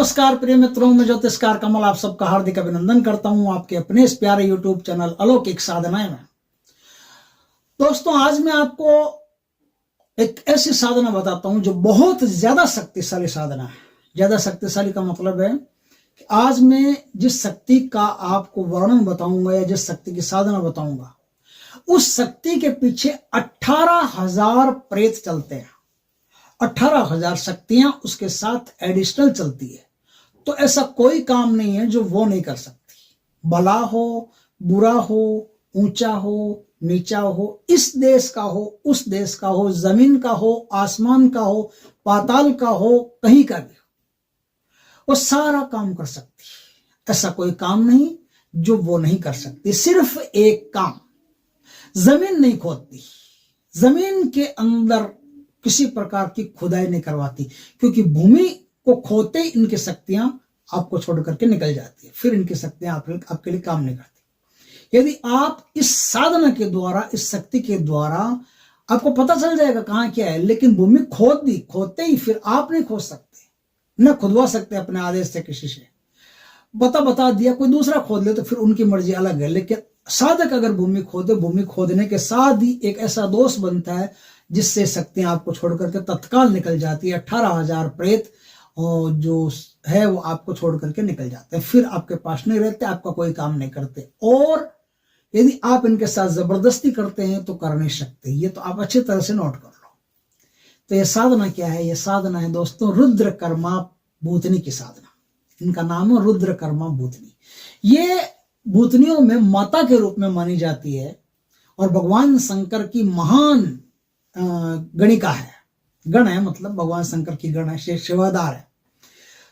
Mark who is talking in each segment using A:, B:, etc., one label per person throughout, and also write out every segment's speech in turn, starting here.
A: नमस्कार प्रिय मित्रों, मैं ज्योतिषकार कमल आप सबका हार्दिक अभिनंदन करता हूं आपके अपने इस प्यारे यूट्यूब चैनल अलौकिक साधनाएं में। दोस्तों, आज मैं आपको एक ऐसी साधना बताता हूं जो बहुत ज्यादा शक्तिशाली साधना है। ज्यादा शक्तिशाली का मतलब है कि आज मैं जिस शक्ति का आपको वर्णन बताऊंगा या जिस शक्ति की साधना बताऊंगा, उस शक्ति के पीछे 18,000 प्रेत चलते हैं। 18,000 शक्तियां उसके साथ एडिशनल चलती है। तो ऐसा कोई काम नहीं है जो वो नहीं कर सकती। भला हो, बुरा हो, ऊंचा हो, नीचा हो, इस देश का हो, उस देश का हो, जमीन का हो, आसमान का हो, पाताल का हो, कहीं का भी हो, वो सारा काम कर सकती है। ऐसा कोई काम नहीं जो वो नहीं कर सकती। सिर्फ एक काम, जमीन नहीं खोदती, जमीन के अंदर किसी प्रकार की खुदाई नहीं करवाती, क्योंकि भूमि को खोते ही इनकी शक्तियां आपको छोड़ करके निकल जाती है। फिर इनकी शक्तियां आपके लिए काम नहीं करती। यदि आप इस साधना के द्वारा, इस शक्ति के द्वारा, आपको पता चल जाएगा कहां क्या है, लेकिन भूमि खोद दी, खोदते ही फिर आप नहीं खोद सकते, न खुदवा सकते अपने आदेश से किसी से। बता दिया, कोई दूसरा खोद ले तो फिर उनकी मर्जी अलग है। लेकिन साधक अगर भूमि खोदे, भूमि खोदने के साथ ही एक ऐसा दोष बनता है जिससे शक्तियां आपको छोड़ करके तत्काल निकल जाती है। 18,000 प्रेत जो है वो आपको छोड़ करके निकल जाते हैं, फिर आपके पास नहीं रहते, आपका कोई काम नहीं करते। और यदि आप इनके साथ जबरदस्ती करते हैं तो कर नहीं सकते। ये तो आप अच्छी तरह से नोट कर लो। तो ये साधना क्या है? ये साधना है दोस्तों रुद्र कर्मा भूतनी की साधना। इनका नाम है रुद्र कर्मा भूतनी। ये भूतनियों में माता के रूप में मानी जाती है और भगवान शंकर की महान गणिका है। गण है मतलब भगवान शंकर की गण है, सेवादार है।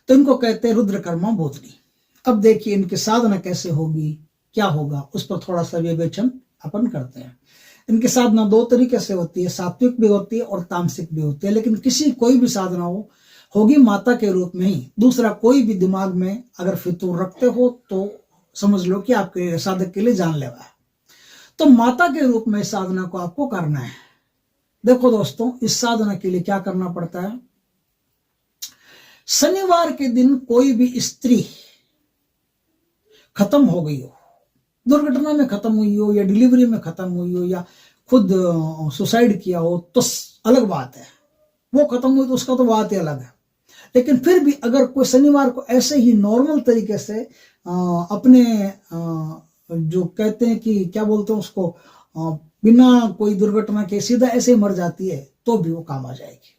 A: तो इनको कहते हैं रुद्रकर्मा भूतनी। अब देखिए इनकी साधना कैसे होगी, क्या होगा, उस पर थोड़ा सा विवेचन अपन करते हैं। इनकी साधना दो तरीके से होती है, सात्विक भी होती है और तामसिक भी होती है। लेकिन कोई भी साधना होगी माता के रूप में ही। दूसरा कोई भी दिमाग में अगर फितूर रखते हो तो समझ लो कि आपके साधक के लिए जानलेवा है। तो माता के रूप में इस साधना को आपको करना है। देखो दोस्तों, इस साधना के लिए क्या करना पड़ता है? शनिवार के दिन कोई भी स्त्री खत्म हो गई हो, दुर्घटना में खत्म हुई हो या डिलीवरी में खत्म हुई हो या खुद सुसाइड किया हो तो अलग बात है। वो खत्म हुई तो उसका तो बात ही अलग है। लेकिन फिर भी अगर कोई शनिवार को ऐसे ही नॉर्मल तरीके से अपने जो कहते हैं कि क्या बोलते हैं उसको, बिना कोई दुर्घटना के सीधा ऐसे मर जाती है तो भी वो काम आ जाएगी।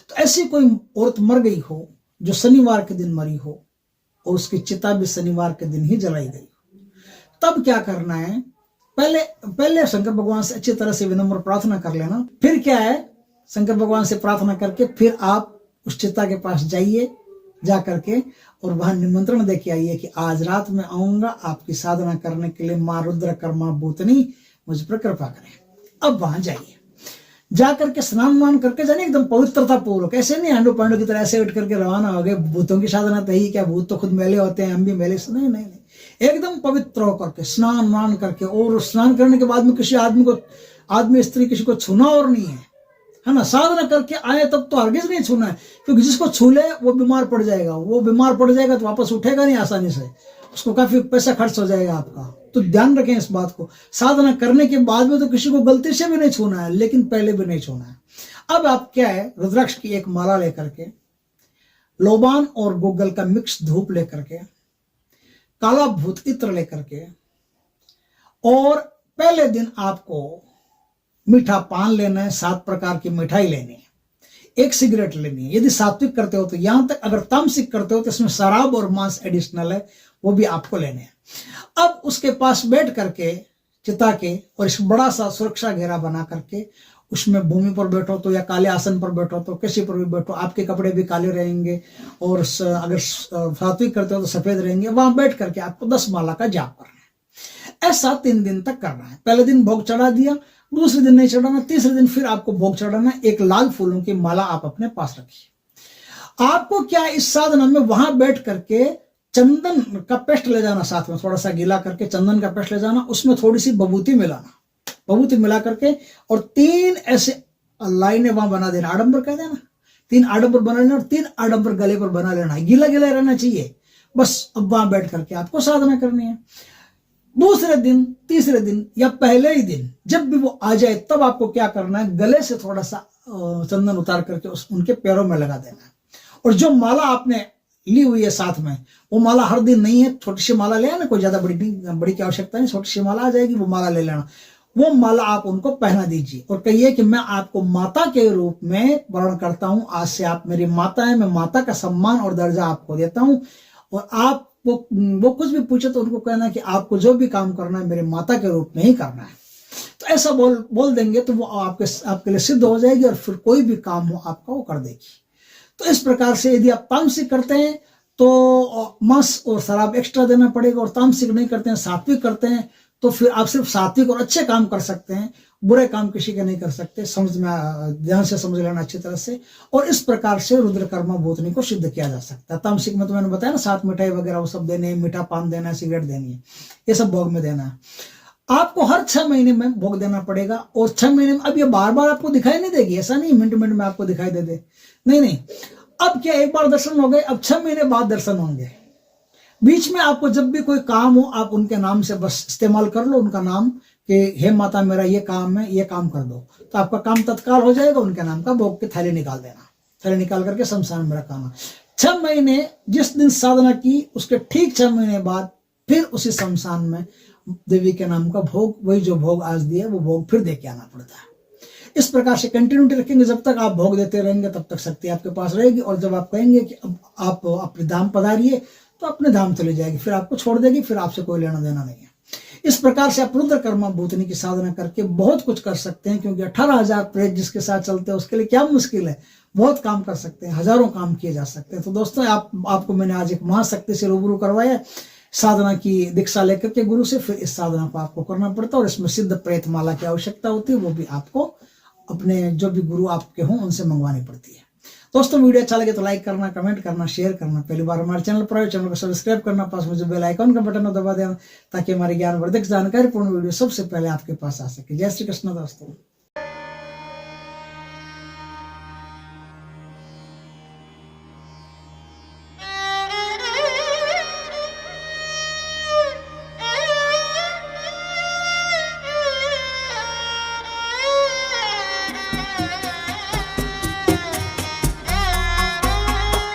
A: तो ऐसी कोई औरत मर गई हो जो शनिवार के दिन मरी हो और उसकी चिता भी शनिवार के दिन ही जलाई गई हो, तब क्या करना है? पहले शंकर भगवान से अच्छी तरह से विनम्र प्रार्थना कर लेना। फिर क्या है, शंकर भगवान से प्रार्थना करके फिर आप उस चिता के पास जाइए, जा करके और वहां निमंत्रण दे के आइए कि आज रात में आऊंगा आपकी साधना करने के लिए, मां रुद्र कर्मा भूतनी मुझ पर कृपा करें। अब वहां जाइए, जा करके स्नान मान करके जाने एकदम पवित्रता पूर्वक। ऐसे नहीं हांडो पांडो की तरह ऐसे उठ करके रवाना हो गए। भूतों की साधना तो ही क्या, भूत तो खुद मैले होते हैं, हम भी मैले। नहीं, एकदम पवित्र होकर के स्नान मान करके, और स्नान करने के बाद में किसी आदमी स्त्री किसी को छूना और नहीं है ना। साधना करके आए तब तो हरगिज नहीं छूना है, क्योंकि जिसको छू ले वो बीमार पड़ जाएगा। वो बीमार पड़ जाएगा तो वापस उठेगा नहीं आसानी से, उसको काफी पैसा खर्च हो जाएगा आपका। तो ध्यान रखें इस बात को। साधना करने के बाद में तो किसी को गलती से भी नहीं छूना है, लेकिन पहले भी नहीं छूना है। अब आप क्या है, रुद्राक्ष की एक माला लेकर के, लोबान और गूगल का मिक्स धूप लेकर के, काला भूत इत्र लेकर के, और पहले दिन आपको मीठा पान लेना है, 7 प्रकार की मिठाई लेनी है, 1 सिगरेट लेनी है। यदि सात्विक करते हो तो, यहां तक अगर तामसिक करते हो तो इसमें शराब और मांस एडिशनल है, वो भी आपको लेने हैं। अब उसके पास बैठ करके चिता के, और इस बड़ा सा सुरक्षा घेरा बना करके, उसमें भूमि पर बैठो तो या काले आसन पर बैठो तो किसी पर भी बैठो, आपके कपड़े भी काले रहेंगे, और अगर सात्विक करते हो तो सफेद रहेंगे। वहां बैठ करके आपको 10 माला का जाप करना है। ऐसा 3 दिन तक करना है। पहले दिन भोग चढ़ा दिया, दूसरे दिन नहीं चढ़ाना, तीसरे दिन फिर आपको भोग चढ़ाना। एक लाल फूलों की माला आप अपने पास रखिए। आपको क्या, इस साधना में वहां बैठ करके चंदन का पेस्ट ले जाना, साथ में थोड़ा सा गीला करके चंदन का पेस्ट ले जाना, उसमें थोड़ी सी बबूती मिलाना, बबूती मिला करके, और 3 ऐसे लाइनें वहां बना देना, आडंबर कह देना, 3 आडंबर बना लेना और 3 आडंबर गले पर बना लेना है, गीला गीला रहना चाहिए। बस अब वहां बैठ करके आपको साधना करनी है। दूसरे दिन, तीसरे दिन या पहले ही दिन जब भी वो आ जाए तब आपको क्या करना है, गले से थोड़ा सा चंदन उतार करके उनके पैरों में लगा देना है। और जो माला आपने ली हुई है साथ में, वो माला हर दिन नहीं है, छोटी सी माला ले आना, कोई ज्यादा बड़ी की आवश्यकता नहीं, छोटी सी माला आ जाएगी, वो माला ले लेना। वो माला आप उनको पहना दीजिए और कहिए कि मैं आपको माता के रूप में वर्ण करता हूं, आज से आप मेरी माता है, मैं माता का सम्मान और दर्जा आपको देता हूं। और आप वो कुछ भी पूछे तो उनको कहना कि आपको जो भी काम करना है मेरे माता के रूप में ही करना है। तो ऐसा बोल देंगे तो वो आपके लिए सिद्ध हो जाएगी और फिर कोई भी काम हो आपका वो कर देगी। तो इस प्रकार से यदि आप तामसिक करते हैं तो मांस और शराब एक्स्ट्रा देना पड़ेगा, और तामसिक नहीं करते हैं, सात्विक करते हैं, तो फिर आप सिर्फ सात्विक और अच्छे काम कर सकते हैं, बुरे काम किसी के नहीं कर सकते। समझ में ध्यान से समझ लेना अच्छी तरह से। और इस प्रकार से रुद्र कर्मा भूतनी को सिद्ध किया जा सकता है। तामसिक में तो मैंने बताया ना, 7 मिठाई वगैरह वो सब देने, मीठा पान देना है, सिगरेट देनी है, ये सब भोग में देना है। आपको हर 6 महीने में भोग देना पड़ेगा। और 6 महीने में, अब ये बार बार आपको दिखाई नहीं देगी, ऐसा नहीं मिनट मिनट में आपको दिखाई दे दे, नहीं। अब क्या एक बार दर्शन हो गए, अब 6 महीने बाद दर्शन होंगे। बीच में आपको जब भी कोई काम हो आप उनके नाम से बस इस्तेमाल कर लो उनका नाम, कि हे माता मेरा ये काम है, ये काम कर दो, तो आपका काम तत्काल हो जाएगा। उनके नाम का भोग की थाली निकाल देना, थाली निकाल करके शमशान में रखाना। 6 महीने जिस दिन साधना की उसके ठीक 6 महीने बाद फिर उसी शमशान में देवी के नाम का भोग, वही जो भोग आज दिया वो भोग फिर दे के आना पड़ता है। इस प्रकार से कंटिन्यूटी रखेंगे, जब तक आप भोग देते रहेंगे तब तक शक्ति आपके पास रहेगी। और जब आप कहेंगे कि अब आप अपने धाम पधारिए तो अपने धाम चले जाएगी, फिर आपको छोड़ देगी, फिर आपसे कोई लेना देना नहीं है। इस प्रकार से आप रुद्र कर्मा भूतनी की साधना करके बहुत कुछ कर सकते हैं, क्योंकि 18,000 प्रेत जिसके साथ चलते हैं उसके लिए क्या मुश्किल है, बहुत काम कर सकते हैं, हजारों काम किए जा सकते हैं। तो दोस्तों आपको मैंने आज एक महाशक्ति से रूबरू करवाया, साधना की दीक्षा लेकर के गुरु से। फिर इस साधना को आपको करना पड़ता है और इसमें सिद्ध प्रेत माला की आवश्यकता होती है, वो भी आपको अपने जो भी गुरु आपके हों उनसे मंगवानी पड़ती है। दोस्तों वीडियो अच्छा लगे तो लाइक करना, कमेंट करना, शेयर करना। पहली बार हमारे चैनल पर आए, चैनल को सब्सक्राइब करना, पास में जो बेल आइकन का बटन दबा देना, ताकि हमारी ज्ञानवर्धक जानकारी पूर्ण वीडियो सबसे पहले आपके पास आ सके। जय श्री कृष्ण दोस्तों।